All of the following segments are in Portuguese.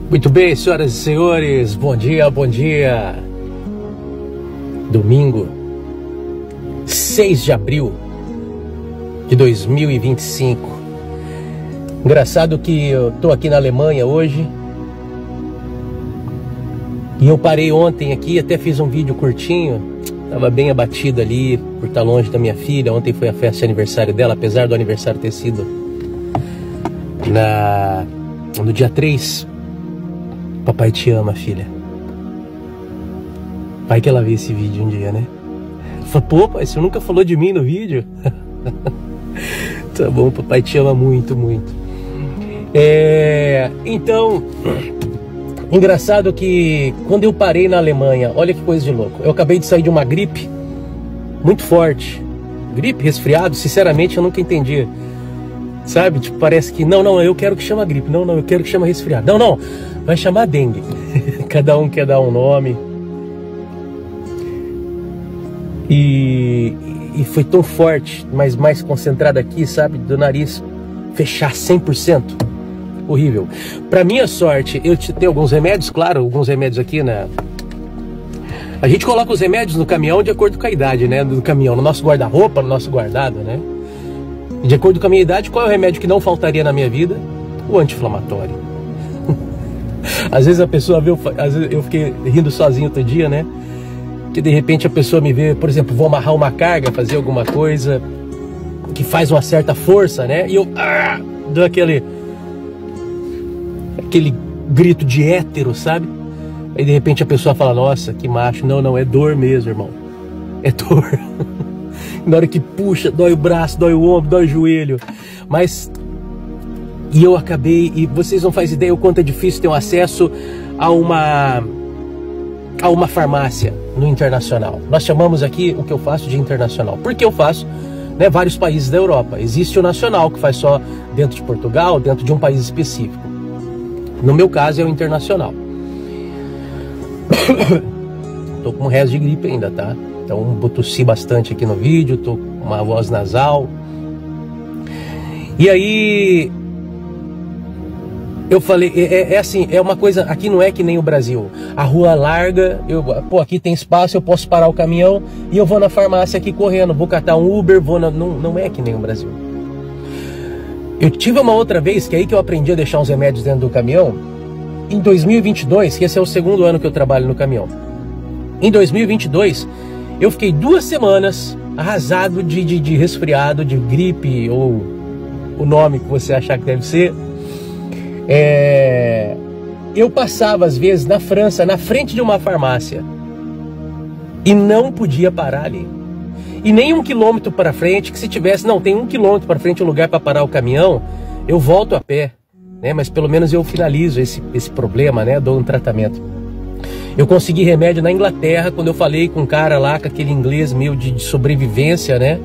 Muito bem, senhoras e senhores, bom dia, bom dia. Domingo, 6 de abril de 2025. Engraçado que eu tô aqui na Alemanha hoje e eu parei ontem aqui, até fiz um vídeo curtinho. Tava bem abatido ali por estar longe da minha filha. Ontem foi a festa de aniversário dela, apesar do aniversário ter sido no dia 3. Papai te ama, filha. Vai que ela vê esse vídeo um dia, né? Fala, pô, pai, você nunca falou de mim no vídeo? Tá bom, papai te ama muito, muito. Então, engraçado que quando eu parei na Alemanha, olha que coisa de louco. Eu acabei de sair de uma gripe muito forte. Gripe, resfriado, sinceramente eu nunca entendi. Sabe, tipo, parece que, não, eu quero que chama gripe. Não, eu quero que chama resfriado. Não, vai chamar dengue. Cada um quer dar um nome. E foi tão forte, mas mais concentrado aqui, sabe, do nariz fechar 100%. Horrível. Pra minha sorte, eu tenho alguns remédios, claro, alguns remédios aqui, né? A gente coloca os remédios no caminhão de acordo com a idade, né? Do caminhão, no nosso guarda-roupa, no nosso guardado, né? E de acordo com a minha idade, qual é o remédio que não faltaria na minha vida? O anti-inflamatório. Às vezes a pessoa vê, às vezes eu fiquei rindo sozinho outro dia, né? Que de repente a pessoa me vê, por exemplo, vou amarrar uma carga, fazer alguma coisa que faz uma certa força, né? E eu dou aquele grito de hétero, sabe? Aí de repente a pessoa fala, nossa, que macho. Não, é dor mesmo, irmão. É dor. Na hora que puxa, dói o braço, dói o ombro, dói o joelho. Mas... E eu acabei... E vocês não fazem ideia o quanto é difícil ter um acesso a uma farmácia no internacional. Nós chamamos aqui o que eu faço de internacional. Porque eu faço, né, vários países da Europa. Existe o nacional, que faz só dentro de Portugal, dentro de um país específico. No meu caso é o internacional. Tô com um resto de gripe ainda, tá? Então eu tossi bastante aqui no vídeo, tô com uma voz nasal. E aí eu falei, assim, é uma coisa, aqui não é que nem o Brasil. A rua larga, aqui tem espaço, eu posso parar o caminhão e eu vou na farmácia aqui correndo, vou catar um Uber, não é que nem o Brasil. Eu tive uma outra vez, que é aí que eu aprendi a deixar uns remédios dentro do caminhão, em 2022, que esse é o segundo ano que eu trabalho no caminhão. Em 2022, eu fiquei 2 semanas arrasado de resfriado, de gripe, ou o nome que você achar que deve ser. Eu passava às vezes na França, na frente de uma farmácia, e não podia parar ali. E nem 1 quilômetro para frente, que se tivesse, não, tem 1 quilômetro para frente um lugar para parar o caminhão, eu volto a pé, né? Mas pelo menos eu finalizo esse problema, né? Dou um tratamento. Eu consegui remédio na Inglaterra, quando eu falei com um cara lá, com aquele inglês meu de sobrevivência, né?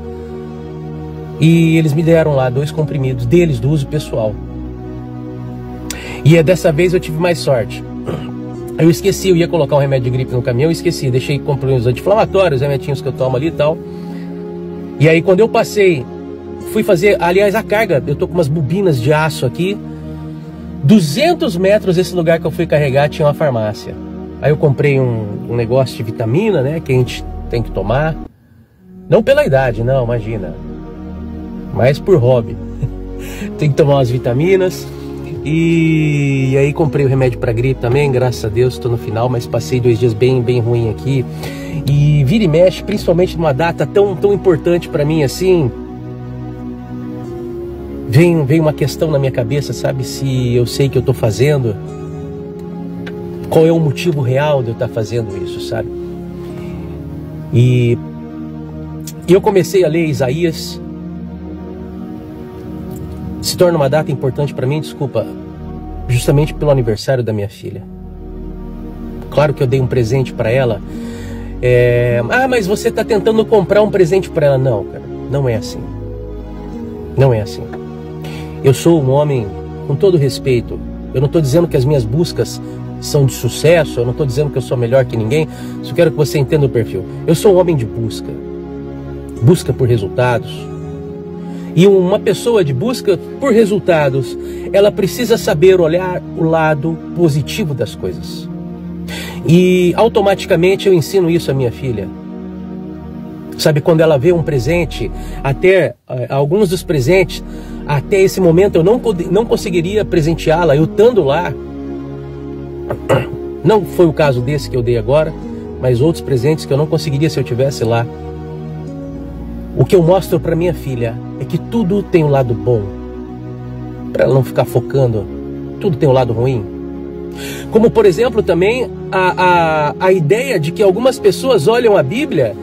E eles me deram lá 2 comprimidos deles, do uso pessoal. E dessa vez eu tive mais sorte. Eu esqueci, eu ia colocar um remédio de gripe no caminhão, eu esqueci, deixei comprar os anti-inflamatórios, os remedinhos que eu tomo ali e tal. E aí quando eu passei, fui fazer, aliás, a carga, eu tô com umas bobinas de aço aqui. 200 metros desse lugar que eu fui carregar tinha uma farmácia. Aí eu comprei um negócio de vitamina, né, que a gente tem que tomar. Não pela idade, não, imagina. Mas por hobby. Tem que tomar umas vitaminas. E aí comprei o remédio para gripe também, graças a Deus, estou no final, mas passei 2 dias bem ruim aqui. E vira e mexe, principalmente numa data tão importante para mim assim, vem uma questão na minha cabeça, sabe, se eu sei que eu estou fazendo, qual é o motivo real de eu estar fazendo isso, sabe? E eu comecei a ler Isaías. Se torna uma data importante para mim, desculpa, justamente pelo aniversário da minha filha. Claro que eu dei um presente para ela. Mas você está tentando comprar um presente para ela. Não, cara, não é assim. Não é assim. Eu sou um homem, com todo respeito, eu não estou dizendo que as minhas buscas são de sucesso, eu não estou dizendo que eu sou melhor que ninguém, só quero que você entenda o perfil. Eu sou um homem de busca por resultados. E uma pessoa de busca por resultados, ela precisa saber olhar o lado positivo das coisas. E automaticamente eu ensino isso à minha filha. Sabe, quando ela vê um presente, até alguns dos presentes, até esse momento eu não conseguiria presenteá-la, eu estando lá. Não foi o caso desse que eu dei agora, mas outros presentes que eu não conseguiria se eu estivesse lá. O que eu mostro para minha filha é que tudo tem um lado bom, para ela não ficar focando, tudo tem um lado ruim. Como, por exemplo, também a ideia de que algumas pessoas olham a Bíblia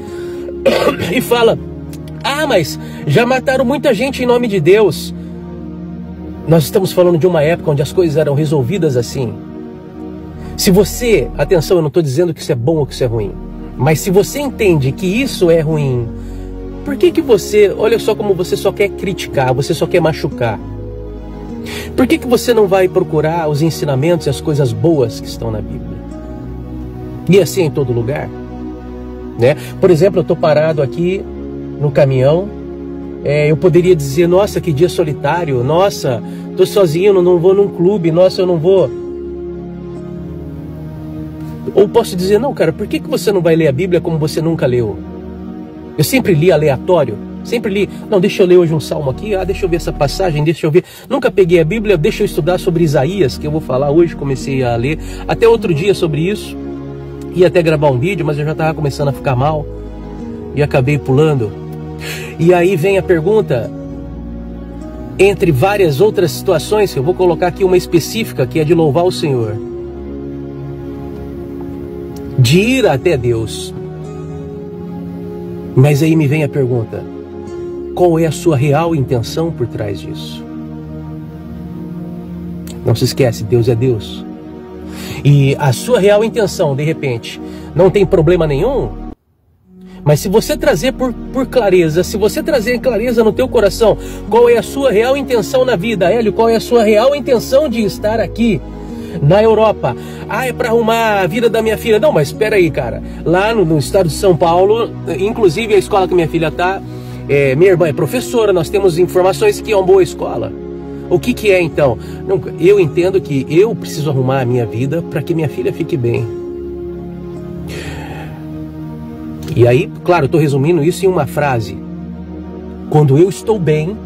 e falam: ah, mas já mataram muita gente em nome de Deus. Nós estamos falando de uma época onde as coisas eram resolvidas assim. Se você, atenção, eu não estou dizendo que isso é bom ou que isso é ruim, mas se você entende que isso é ruim, por que você, olha só como você só quer criticar, você só quer machucar? Por que você não vai procurar os ensinamentos e as coisas boas que estão na Bíblia? E assim em todo lugar, né? Por exemplo, eu estou parado aqui no caminhão, eu poderia dizer: nossa, que dia solitário, nossa, estou sozinho, não vou num clube, nossa, eu não vou. Ou posso dizer: não, cara, por que você não vai ler a Bíblia como você nunca leu? Eu sempre li aleatório, sempre li, não, deixa eu ler hoje um salmo aqui, deixa eu ver essa passagem, deixa eu ver. Nunca peguei a Bíblia, deixa eu estudar sobre Isaías, que eu vou falar hoje, comecei a ler, até outro dia sobre isso. Ia até gravar um vídeo, mas eu já estava começando a ficar mal e acabei pulando. E aí vem a pergunta, entre várias outras situações, eu vou colocar aqui uma específica, que é de louvar o Senhor, de ir até Deus. Mas aí me vem a pergunta: qual é a sua real intenção por trás disso? Não se esquece, Deus é Deus. E a sua real intenção, de repente, não tem problema nenhum, mas se você trazer por clareza, se você trazer clareza no teu coração, qual é a sua real intenção na vida, Hélio, qual é a sua real intenção de estar aqui na Europa? É para arrumar a vida da minha filha. Não, mas espera aí, cara, lá no estado de São Paulo, inclusive a escola que minha filha está, minha irmã é professora, nós temos informações que é uma boa escola. O que é então? Não, eu entendo que eu preciso arrumar a minha vida para que minha filha fique bem. E aí, claro, eu estou resumindo isso em uma frase: quando eu estou bem,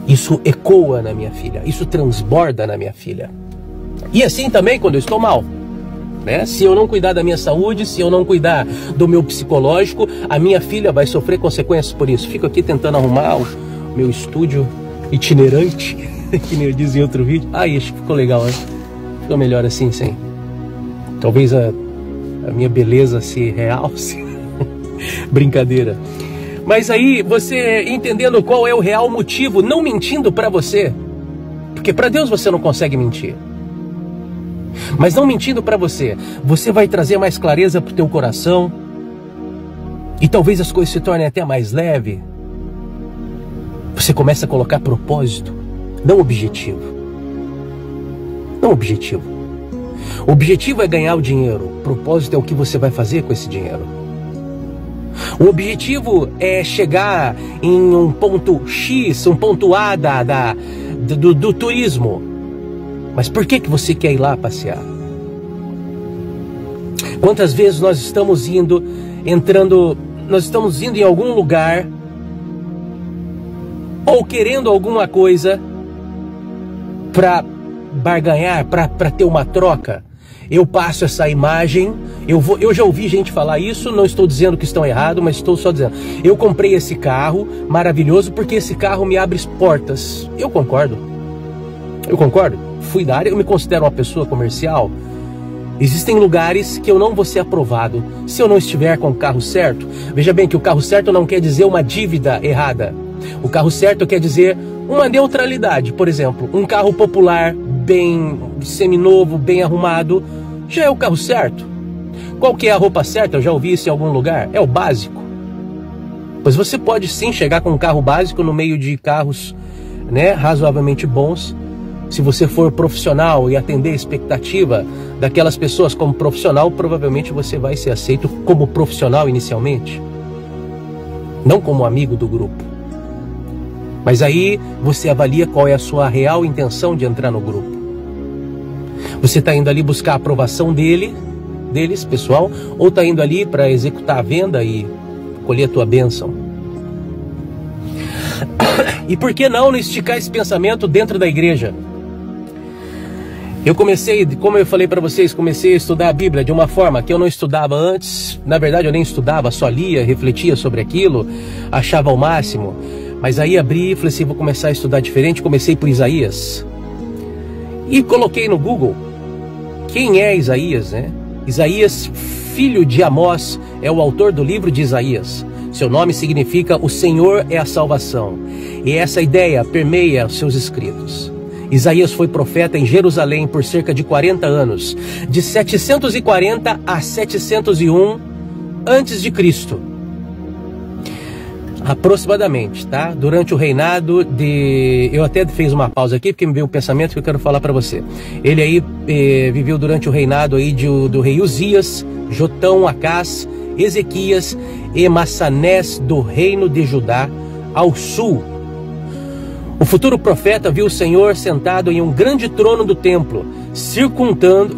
isso ecoa na minha filha, isso transborda na minha filha. E assim também quando eu estou mal, né? Se eu não cuidar da minha saúde, se eu não cuidar do meu psicológico, a minha filha vai sofrer consequências por isso. Fico aqui tentando arrumar o meu estúdio itinerante, que nem eu disse em outro vídeo. Acho que ficou legal, né? Ficou melhor assim, sim. Talvez a minha beleza se realce. Brincadeira. Mas aí você entendendo qual é o real motivo, não mentindo para você, porque para Deus você não consegue mentir, mas não mentindo para você, você vai trazer mais clareza para o teu coração, e talvez as coisas se tornem até mais leves. Você começa a colocar propósito, não objetivo. Não objetivo. O objetivo é ganhar o dinheiro, o propósito é o que você vai fazer com esse dinheiro. O objetivo é chegar em um ponto X, um ponto A do turismo. Mas por que você quer ir lá passear? Quantas vezes nós estamos indo em algum lugar, ou querendo alguma coisa para barganhar, para ter uma troca? Eu passo essa imagem, eu já ouvi gente falar isso, não estou dizendo que estão errado, mas estou só dizendo, eu comprei esse carro maravilhoso porque esse carro me abre portas. Eu concordo, fui da área, eu me considero uma pessoa comercial. Existem lugares que eu não vou ser aprovado se eu não estiver com o carro certo. Veja bem que o carro certo não quer dizer uma dívida errada. O carro certo quer dizer uma neutralidade. Por exemplo, um carro popular, bem seminovo, bem arrumado, já é o carro certo. Qual que é a roupa certa? Eu já ouvi isso em algum lugar. É o básico. Pois você pode sim chegar com um carro básico no meio de carros, né, razoavelmente bons. Se você for profissional e atender a expectativa daquelas pessoas como profissional, provavelmente você vai ser aceito como profissional inicialmente, não como amigo do grupo. Mas aí você avalia qual é a sua real intenção de entrar no grupo. Você está indo ali buscar a aprovação deles, pessoal, ou está indo ali para executar a venda e colher a tua bênção? E por que não esticar esse pensamento dentro da igreja? Eu comecei, como eu falei para vocês, comecei a estudar a Bíblia de uma forma que eu não estudava antes. Na verdade eu nem estudava, só lia, refletia sobre aquilo, achava o máximo. Mas aí abri e falei assim, vou começar a estudar diferente. Comecei por Isaías. E coloquei no Google, quem é Isaías, né? Isaías, filho de Amós, é o autor do livro de Isaías. Seu nome significa o Senhor é a salvação. E essa ideia permeia os seus escritos. Isaías foi profeta em Jerusalém por cerca de 40 anos, de 740 a 701 antes de Cristo. Aproximadamente, tá? Durante o reinado de... Eu até fiz uma pausa aqui, porque me veio um pensamento que eu quero falar para você. Ele aí viveu durante o reinado aí do rei Uzias, Jotão, Acás, Ezequias e Massanés do reino de Judá ao sul. O futuro profeta viu o Senhor sentado em um grande trono do templo, circundando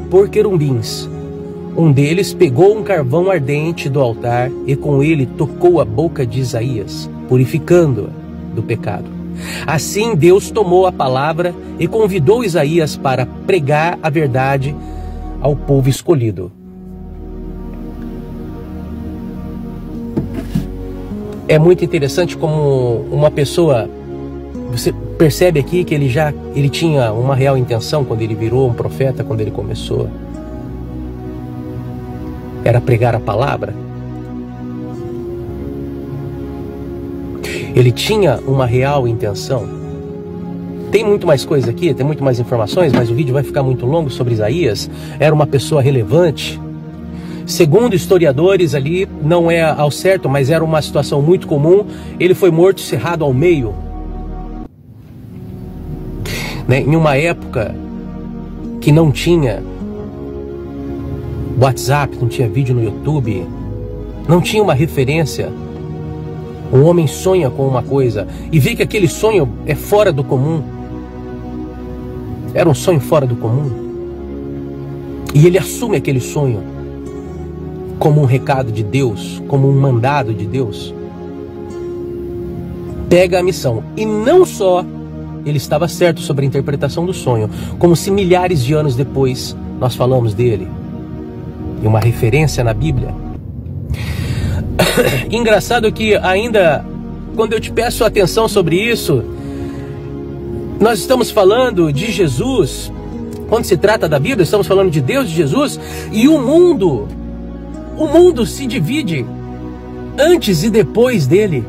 por querubins. Um deles pegou um carvão ardente do altar e com ele tocou a boca de Isaías, purificando-a do pecado. Assim Deus tomou a palavra e convidou Isaías para pregar a verdade ao povo escolhido. É muito interessante como uma pessoa, você percebe aqui que ele tinha uma real intenção quando ele virou um profeta, quando ele começou. Era pregar a palavra. Ele tinha uma real intenção. Tem muito mais coisa aqui, tem muito mais informações, mas o vídeo vai ficar muito longo sobre Isaías. Era uma pessoa relevante. Segundo historiadores ali, não é ao certo, mas era uma situação muito comum. Ele foi morto cerrado ao meio, né? Em uma época que não tinha WhatsApp, não tinha vídeo no YouTube, não tinha uma referência. Um homem sonha com uma coisa e vê que aquele sonho é fora do comum. Era um sonho fora do comum. E ele assume aquele sonho como um recado de Deus, como um mandado de Deus. Pega a missão. E não só ele estava certo sobre a interpretação do sonho, como se milhares de anos depois nós falamos dele. E uma referência na Bíblia. Engraçado que ainda, quando eu te peço atenção sobre isso, nós estamos falando de Jesus. Quando se trata da Bíblia, estamos falando de Deus, de Jesus. E o mundo se divide antes e depois dele.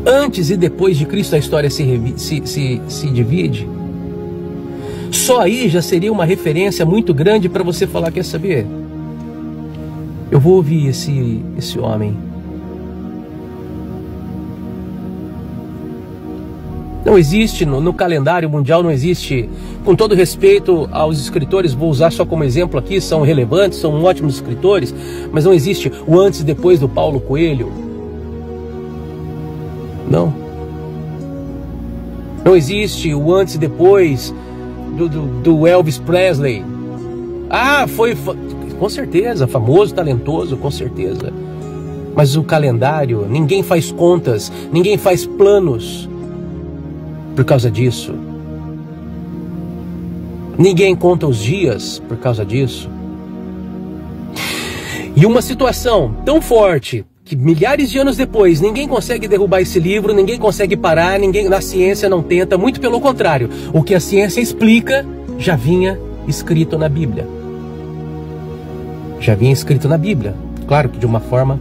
Antes e depois de Cristo a história se divide. Só aí já seria uma referência muito grande para você falar, quer saber? Eu vou ouvir esse homem. Não existe, no calendário mundial não existe, com todo respeito aos escritores, vou usar só como exemplo aqui, são relevantes, são ótimos escritores, mas não existe o antes e depois do Paulo Coelho. Não. Não existe o antes e depois do Elvis Presley. Ah, foi com certeza, famoso, talentoso, com certeza. Mas o calendário, ninguém faz contas, ninguém faz planos por causa disso. Ninguém conta os dias por causa disso. E uma situação tão forte que milhares de anos depois ninguém consegue derrubar esse livro, ninguém consegue parar, na ciência não tenta, muito pelo contrário. O que a ciência explica já vinha escrito na Bíblia. Já vinha escrito na Bíblia. Claro que de uma forma,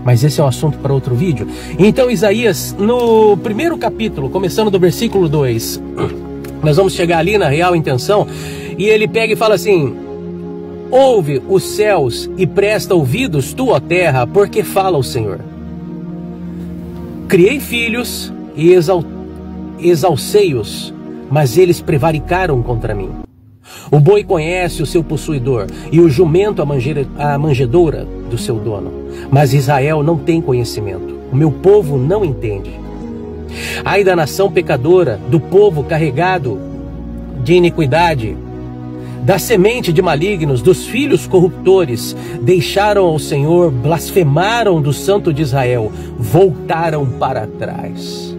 mas esse é um assunto para outro vídeo. Então Isaías, no primeiro capítulo, começando do versículo 2, nós vamos chegar ali na real intenção, e ele pega e fala assim: ouve os céus e presta ouvidos, tu, ó terra, porque fala o Senhor. Criei filhos e exalcei-os, mas eles prevaricaram contra mim. O boi conhece o seu possuidor, e o jumento a manjedoura do seu dono. Mas Israel não tem conhecimento. O meu povo não entende. Ai da nação pecadora, do povo carregado de iniquidade, da semente de malignos, dos filhos corruptores, deixaram ao Senhor, blasfemaram do Santo de Israel, voltaram para trás.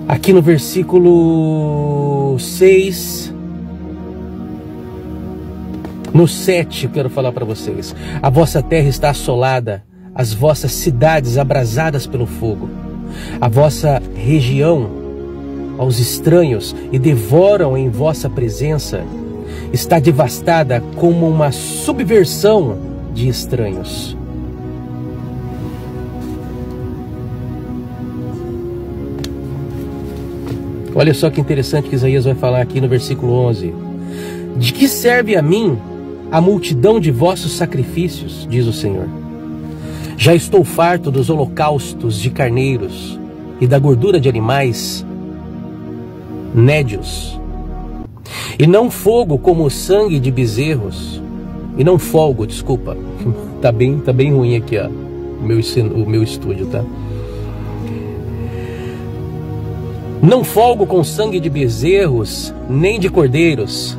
Aqui no versículo 6, no 7, eu quero falar para vocês: a vossa terra está assolada, as vossas cidades abrasadas pelo fogo, a vossa região aos estranhos e devoram em vossa presença, está devastada como uma subversão de estranhos. Olha só que interessante que Isaías vai falar aqui no versículo 11. De que serve a mim a multidão de vossos sacrifícios, diz o Senhor. Já estou farto dos holocaustos de carneiros e da gordura de animais nédios, e não fogo como o sangue de bezerros, e não folgo, desculpa, tá bem ruim aqui, ó, o meu estúdio, tá? Não folgo com sangue de bezerros, nem de cordeiros,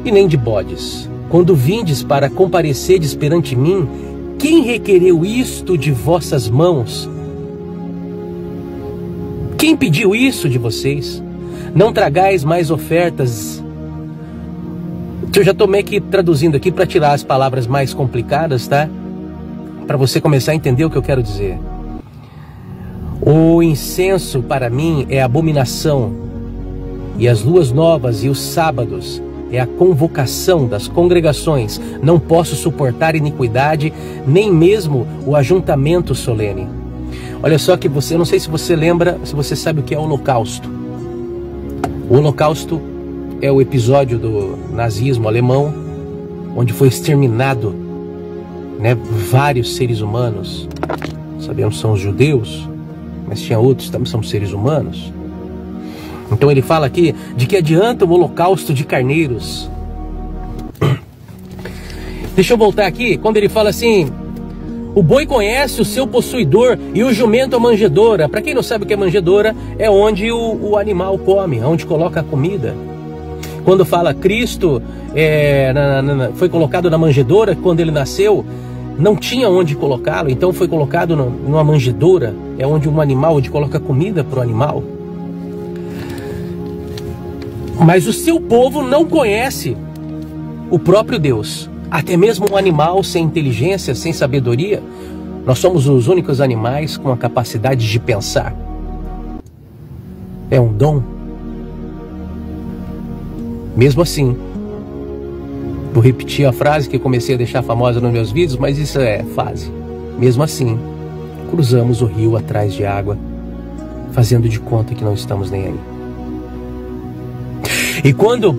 e nem de bodes. Quando vindes para comparecedes perante mim, quem requereu isto de vossas mãos? Quem pediu isso de vocês? Não tragais mais ofertas. Eu já estou meio que traduzindo aqui para tirar as palavras mais complicadas, tá? Para você começar a entender o que eu quero dizer. O incenso para mim é abominação, e as luas novas e os sábados é a convocação das congregações. Não posso suportar iniquidade, nem mesmo o ajuntamento solene. Olha só que você, não sei se você lembra, se você sabe o que é o holocausto. O holocausto é o episódio do nazismo alemão, onde foi exterminado, né, vários seres humanos. Sabemos que são os judeus, mas tinha outros que também são seres humanos. Então ele fala aqui de que adianta o holocausto de carneiros. Deixa eu voltar aqui, quando ele fala assim: o boi conhece o seu possuidor e o jumento a manjedoura. Para quem não sabe o que é manjedoura, é onde o animal come, onde coloca a comida. Quando fala Cristo foi colocado na manjedoura, quando ele nasceu, não tinha onde colocá-lo, então foi colocado numa manjedoura, é onde um animal, onde coloca comida para o animal. Mas o seu povo não conhece o próprio Deus. Até mesmo um animal sem inteligência, sem sabedoria, nós somos os únicos animais com a capacidade de pensar. É um dom. Mesmo assim, vou repetir a frase que comecei a deixar famosa nos meus vídeos, mas isso é fase. Mesmo assim, cruzamos o rio atrás de água, fazendo de conta que não estamos nem aí. E quando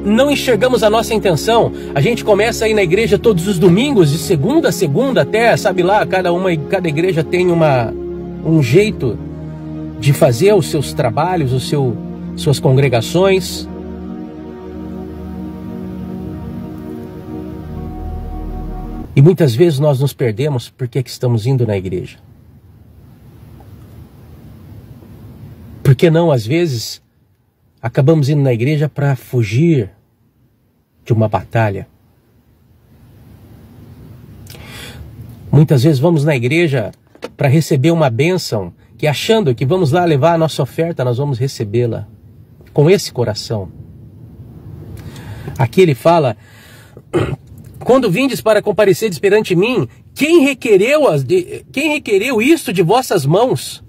não enxergamos a nossa intenção, a gente começa a ir na igreja todos os domingos, de segunda a segunda até, sabe lá, cada igreja tem um jeito de fazer os seus trabalhos, suas congregações. E muitas vezes nós nos perdemos porque é que estamos indo na igreja. Por que não, às vezes, acabamos indo na igreja para fugir de uma batalha? Muitas vezes vamos na igreja para receber uma bênção, que achando que vamos lá levar a nossa oferta, nós vamos recebê-la com esse coração. Aqui ele fala: quando vindes para compareceres perante mim, quem requereu isto de vossas mãos?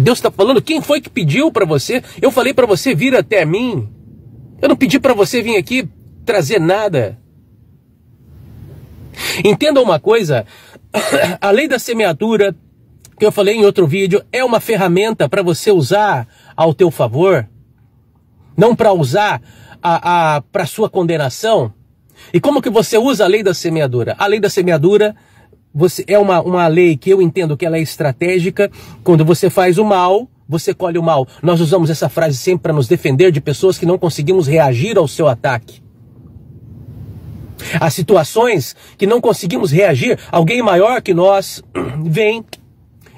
Deus está falando, quem foi que pediu para você? Eu falei para você vir até mim. Eu não pedi para você vir aqui trazer nada. Entenda uma coisa, a lei da semeadura, que eu falei em outro vídeo, é uma ferramenta para você usar ao teu favor, não para usar para sua condenação. E como que você usa a lei da semeadura? A lei da semeadura é uma lei que eu entendo que ela é estratégica. Quando você faz o mal, você colhe o mal. Nós usamos essa frase sempre para nos defender de pessoas que não conseguimos reagir ao seu ataque. As situações que não conseguimos reagir, alguém maior que nós vem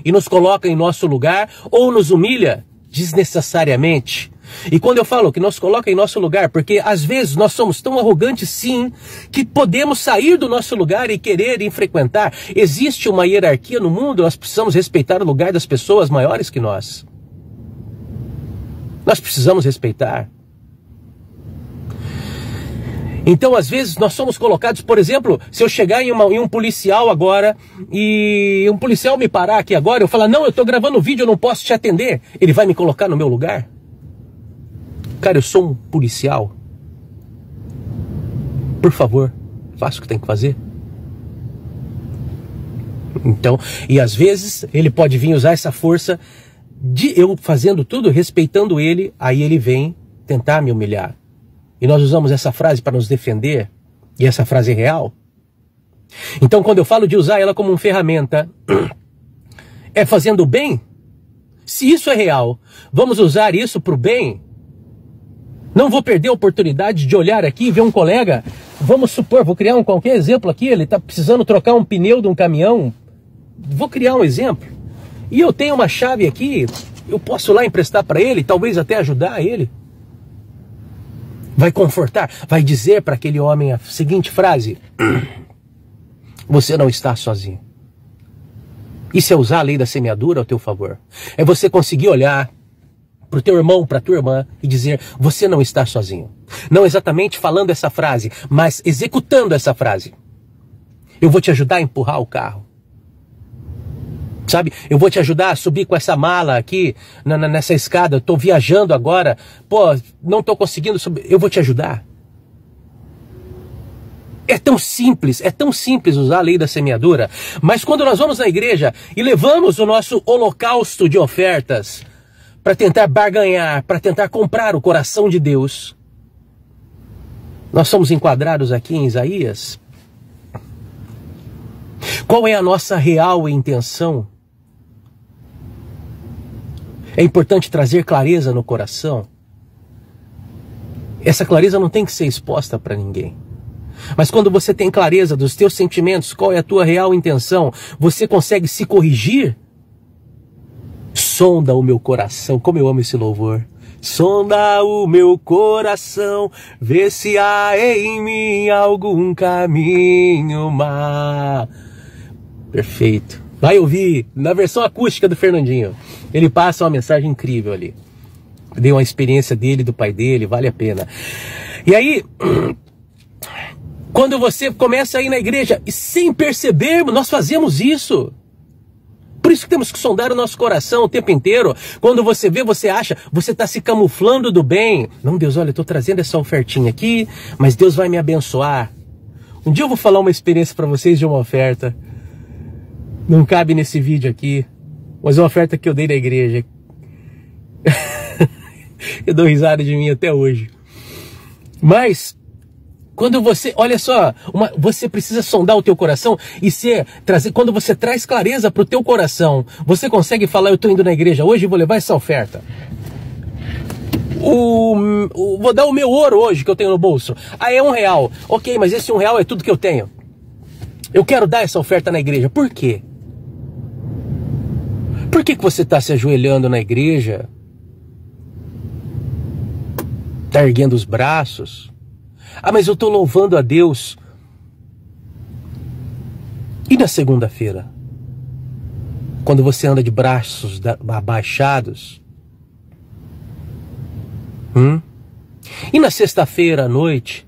e nos coloca em nosso lugar ou nos humilha desnecessariamente. E quando eu falo que nos coloca em nosso lugar, porque às vezes nós somos tão arrogantes, sim, que podemos sair do nosso lugar e querer ir frequentar. Existe uma hierarquia no mundo, nós precisamos respeitar o lugar das pessoas maiores que nós. Nós precisamos respeitar. Então, às vezes, nós somos colocados, por exemplo, se eu chegar em um policial agora, e um policial me parar aqui agora, eu falar, não, eu estou gravando vídeo, eu não posso te atender. Ele vai me colocar no meu lugar? Cara, eu sou um policial. Por favor, faça o que tem que fazer. Então, e às vezes, ele pode vir usar essa força de eu fazendo tudo, respeitando ele, aí ele vem tentar me humilhar. E nós usamos essa frase para nos defender, e essa frase é real. Então, quando eu falo de usar ela como uma ferramenta, é fazendo o bem? Se isso é real, vamos usar isso para o bem? Não vou perder a oportunidade de olhar aqui e ver um colega, vamos supor, vou criar qualquer exemplo aqui, ele está precisando trocar um pneu de um caminhão, vou criar um exemplo, e eu tenho uma chave aqui, eu posso lá emprestar para ele, talvez até ajudar ele. Vai confortar, vai dizer para aquele homem a seguinte frase: você não está sozinho. Isso é usar a lei da semeadura ao teu favor. É você conseguir olhar para o teu irmão, para a tua irmã e dizer, você não está sozinho. Não exatamente falando essa frase, mas executando essa frase. Eu vou te ajudar a empurrar o carro. Sabe, eu vou te ajudar a subir com essa mala aqui, nessa escada, eu estou viajando agora, pô, não estou conseguindo subir, eu vou te ajudar. É tão simples usar a lei da semeadura, mas quando nós vamos na igreja e levamos o nosso holocausto de ofertas para tentar barganhar, para tentar comprar o coração de Deus, nós somos enquadrados aqui em Isaías. Qual é a nossa real intenção? É importante trazer clareza no coração. Essa clareza não tem que ser exposta para ninguém. Mas quando você tem clareza dos teus sentimentos, qual é a tua real intenção, você consegue se corrigir? Sonda o meu coração, como eu amo esse louvor. Sonda o meu coração, vê se há em mim algum caminho mau. Perfeito. Vai ouvir na versão acústica do Fernandinho. Ele passa uma mensagem incrível ali. Deu uma experiência dele, do pai dele, vale a pena. E aí, quando você começa a ir na igreja e sem perceber, nós fazemos isso. Por isso que temos que sondar o nosso coração o tempo inteiro. Quando você vê, você acha, você está se camuflando do bem. Não, Deus, olha, eu estou trazendo essa ofertinha aqui, mas Deus vai me abençoar. Um dia eu vou falar uma experiência para vocês de uma oferta. Não cabe nesse vídeo aqui, mas é uma oferta que eu dei na igreja. Eu dou risada de mim até hoje. Mas, quando você, olha só, você precisa sondar o teu coração e quando você traz clareza para o teu coração, você consegue falar, eu estou indo na igreja hoje e vou levar essa oferta. Vou dar o meu ouro hoje que eu tenho no bolso. Ah, é R$1. Ok, mas esse R$1 é tudo que eu tenho. Eu quero dar essa oferta na igreja. Por quê? Por que você está se ajoelhando na igreja? Está erguendo os braços? Ah, mas eu estou louvando a Deus. E na segunda-feira? Quando você anda de braços abaixados? E na sexta-feira à noite?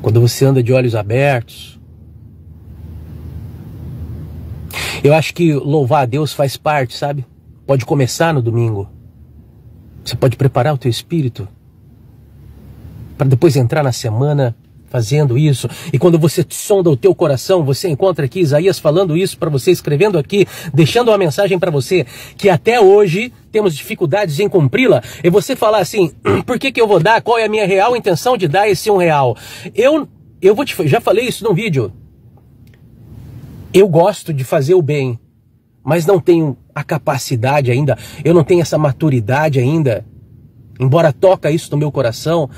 Quando você anda de olhos abertos? Eu acho que louvar a Deus faz parte, sabe? Pode começar no domingo. Você pode preparar o teu espírito para depois entrar na semana fazendo isso. E quando você sonda o teu coração, você encontra aqui Isaías falando isso para você, escrevendo aqui, deixando uma mensagem para você, que até hoje temos dificuldades em cumpri-la. E você falar assim, por que eu vou dar? Qual é a minha real intenção de dar esse R$1? Já falei isso num vídeo. Eu gosto de fazer o bem, mas não tenho a capacidade ainda, eu não tenho essa maturidade ainda embora toca isso no meu coração,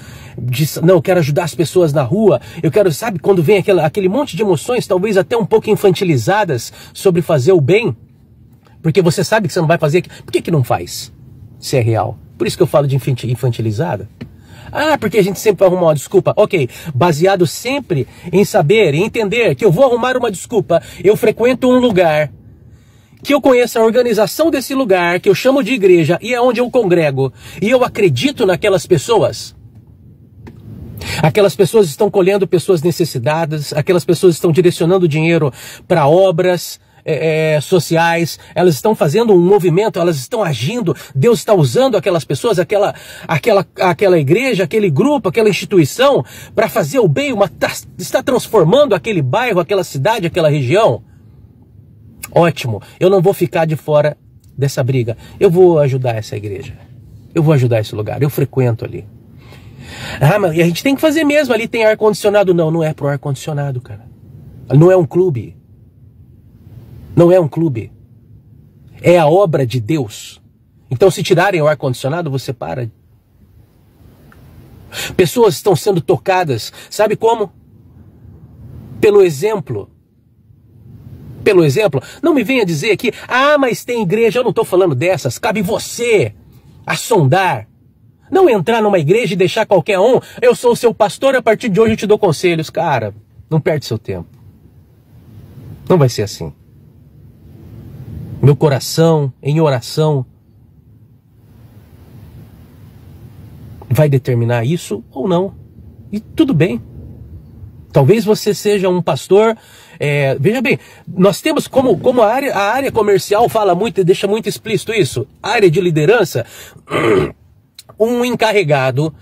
não, eu quero ajudar as pessoas na rua, eu quero, sabe, quando vem aquele monte de emoções, talvez até um pouco infantilizadas, sobre fazer o bem, porque você sabe que você não vai fazer, por que não faz, se é real? Por isso que eu falo de infantilizada. Ah, porque a gente sempre vai arrumar uma desculpa. Ok, baseado sempre em saber e entender que eu vou arrumar uma desculpa, eu frequento um lugar, que eu conheço a organização desse lugar, que eu chamo de igreja, e é onde eu congrego, e eu acredito naquelas pessoas. Aquelas pessoas estão colhendo pessoas necessitadas, aquelas pessoas estão direcionando dinheiro para obras sociais, elas estão fazendo um movimento, elas estão agindo, Deus está usando aquelas pessoas, aquela igreja, aquele grupo, aquela instituição, para fazer o bem, está transformando aquele bairro, aquela cidade, aquela região. Ótimo, eu não vou ficar de fora dessa briga, eu vou ajudar essa igreja, eu vou ajudar esse lugar, eu frequento ali. Ah, mas a gente tem que fazer mesmo, ali tem ar-condicionado. Não, não é pro ar-condicionado, cara. Não é um clube. Não é um clube. É a obra de Deus. Então se tirarem o ar-condicionado, você para. Pessoas estão sendo tocadas, sabe como? Pelo exemplo. Pelo exemplo, não me venha dizer aqui, ah, mas tem igreja, eu não estou falando dessas, cabe você a sondar. Não entrar numa igreja e deixar qualquer um, eu sou o seu pastor, a partir de hoje eu te dou conselhos. Cara, não perde seu tempo. Não vai ser assim. Meu coração, em oração, vai determinar isso ou não. E tudo bem. Talvez você seja um pastor, veja bem, nós temos como a área comercial fala muito e deixa muito explícito isso, a área de liderança, um encarregado,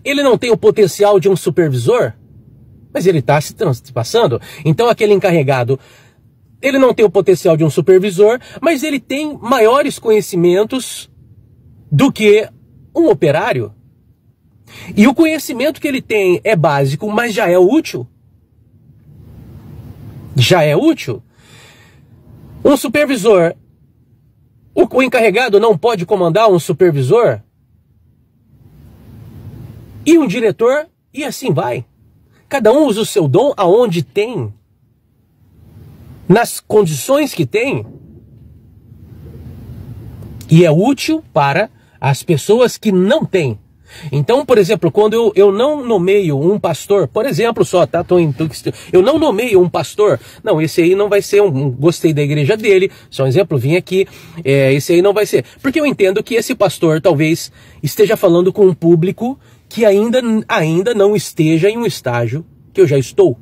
ele não tem o potencial de um supervisor, mas ele está se passando. Então aquele encarregado, ele não tem o potencial de um supervisor, mas ele tem maiores conhecimentos do que um operário. E o conhecimento que ele tem é básico, mas já é útil. Já é útil. Um supervisor, o encarregado não pode comandar um supervisor? E um diretor, e assim vai. Cada um usa o seu dom aonde tem, nas condições que tem, e é útil para as pessoas que não têm. Então, por exemplo, quando eu não nomeio um pastor, por exemplo, só, tá? Eu não nomeio um pastor, não, esse aí não vai ser gostei da igreja dele, só um exemplo, vim aqui, esse aí não vai ser. Porque eu entendo que esse pastor talvez esteja falando com um público que ainda não esteja em um estágio que eu já estou.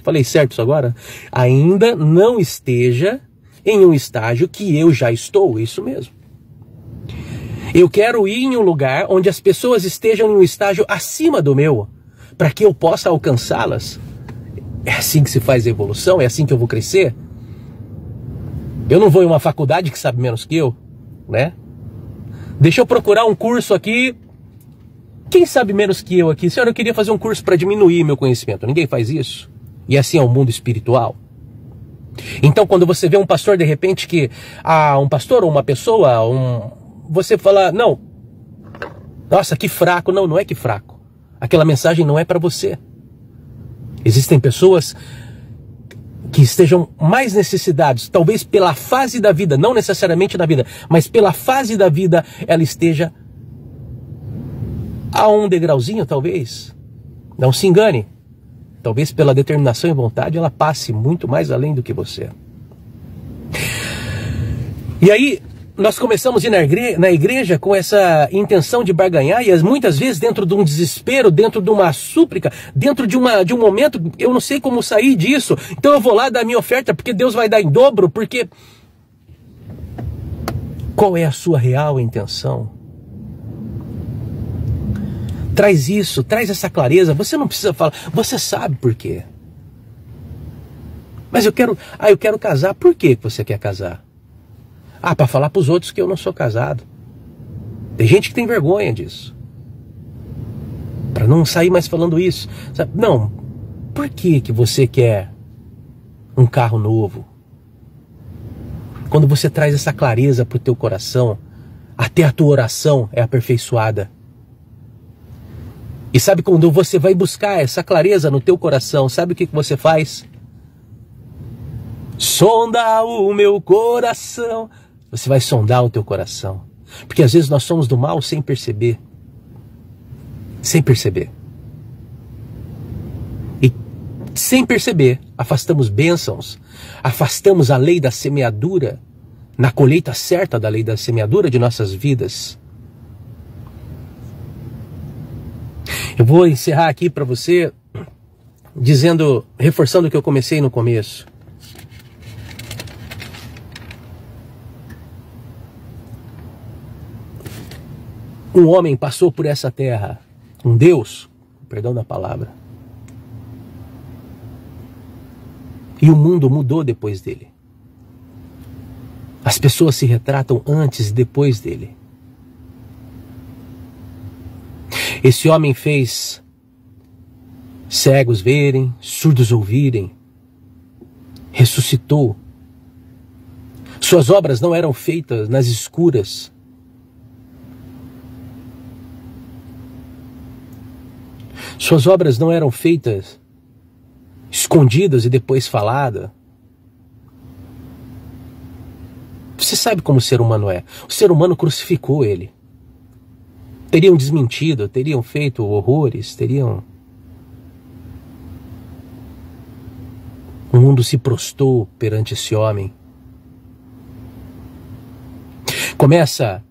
Falei certo isso agora? Ainda não esteja em um estágio que eu já estou, isso mesmo. Eu quero ir em um lugar onde as pessoas estejam em um estágio acima do meu, para que eu possa alcançá-las. É assim que se faz a evolução? É assim que eu vou crescer? Eu não vou em uma faculdade que sabe menos que eu, né? Deixa eu procurar um curso aqui. Quem sabe menos que eu aqui? Senhora, eu queria fazer um curso para diminuir meu conhecimento. Ninguém faz isso. E assim é o mundo espiritual. Então, quando você vê um pastor, de repente, um pastor ou uma pessoa, você fala, não, nossa, que fraco. Não, não é que fraco. Aquela mensagem não é para você. Existem pessoas que estejam mais necessitadas, talvez pela fase da vida, não necessariamente da vida, mas pela fase da vida, ela esteja a um degrauzinho, talvez. Não se engane. Talvez pela determinação e vontade, ela passe muito mais além do que você. E aí, nós começamos a ir na igreja com essa intenção de barganhar, e muitas vezes dentro de um desespero, dentro de uma súplica, dentro de um momento, eu não sei como sair disso, então eu vou lá dar minha oferta, porque Deus vai dar em dobro, porque... Qual é a sua real intenção? Traz isso, traz essa clareza, você não precisa falar, você sabe por quê. Mas eu quero casar, por que você quer casar? Ah, para falar para os outros que eu não sou casado. Tem gente que tem vergonha disso. Para não sair mais falando isso. Sabe? Não, por que você quer um carro novo? Quando você traz essa clareza para o teu coração, até a tua oração é aperfeiçoada. E sabe quando você vai buscar essa clareza no teu coração, sabe o que você faz? Sonda o meu coração. Você vai sondar o teu coração. Porque às vezes nós somos do mal sem perceber. Sem perceber. E sem perceber, afastamos bênçãos, afastamos a lei da semeadura, na colheita certa da lei da semeadura de nossas vidas. Eu vou encerrar aqui para você dizendo, reforçando o que eu comecei no começo. Um homem passou por essa terra, um Deus, perdão da palavra, e o mundo mudou depois dele. As pessoas se retratam antes e depois dele. Esse homem fez cegos verem, surdos ouvirem, ressuscitou. Suas obras não eram feitas nas escuras. Suas obras não eram feitas escondidas e depois faladas. Você sabe como o ser humano é. O ser humano crucificou ele. Teriam desmentido, teriam feito horrores, teriam... O mundo se prostrou perante esse homem. Começa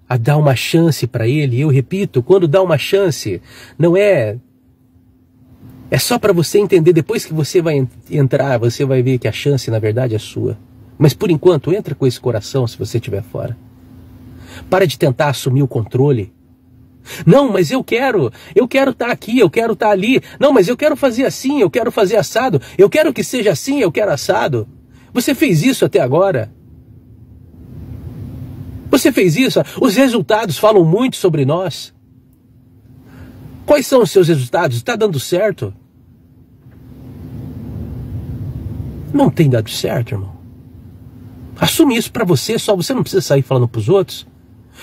a dar uma chance para ele. E eu repito, quando dá uma chance, não é... É só para você entender, depois que você vai entrar, você vai ver que a chance, na verdade, é sua. Mas por enquanto, entra com esse coração se você estiver fora. Para de tentar assumir o controle. Não, mas eu quero estar aqui, eu quero estar ali. Não, mas eu quero fazer assim, eu quero fazer assado. Eu quero que seja assim, eu quero assado. Você fez isso até agora? Você fez isso? Os resultados falam muito sobre nós. Quais são os seus resultados? Está dando certo? Não tem dado certo, irmão. Assume isso para você, só você não precisa sair falando para os outros.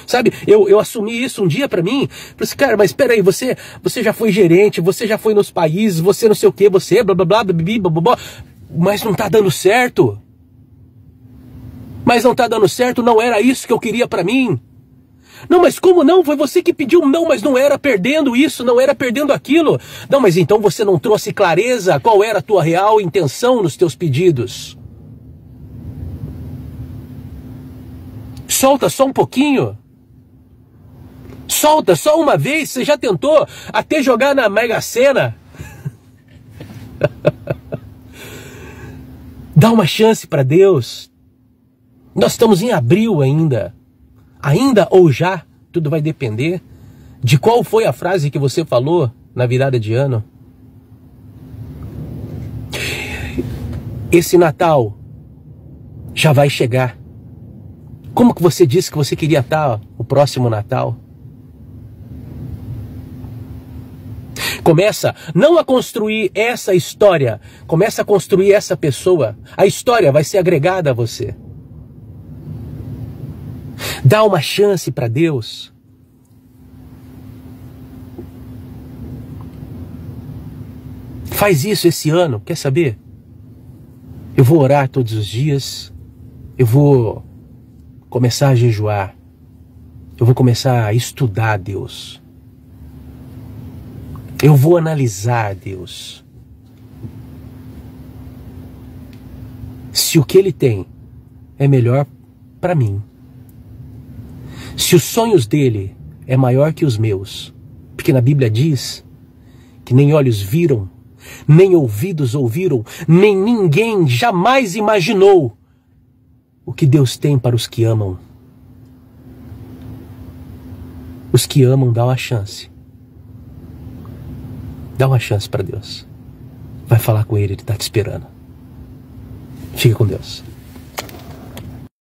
Sabe, eu assumi isso um dia para mim. Falei assim, cara, mas espera aí, você já foi gerente, você já foi nos países, você não sei o que, você blá blá blá, blá, blá, blá, mas não tá dando certo. Mas não tá dando certo, não era isso que eu queria para mim. Não, mas como não? Foi você que pediu. Não, mas não era perdendo isso, não era perdendo aquilo. Não, mas então você não trouxe clareza qual era a tua real intenção nos teus pedidos. Solta só um pouquinho. Solta só uma vez. Você já tentou até jogar na Mega Sena? Dá uma chance para Deus. Nós estamos em abril ainda. Ainda ou já, tudo vai depender de qual foi a frase que você falou na virada de ano. Esse Natal já vai chegar. Como que você disse que você queria estar o próximo Natal? Começa não a construir essa história, começa a construir essa pessoa. A história vai ser agregada a você. Dá uma chance para Deus. Faz isso esse ano, quer saber? Eu vou orar todos os dias. Eu vou começar a jejuar. Eu vou começar a estudar Deus. Eu vou analisar Deus. Se o que Ele tem é melhor para mim. Se os sonhos dele é maior que os meus, porque na Bíblia diz que nem olhos viram, nem ouvidos ouviram, nem ninguém jamais imaginou o que Deus tem para os que amam. Os que amam, dá uma chance. Dá uma chance para Deus. Vai falar com Ele, Ele está te esperando. Fica com Deus.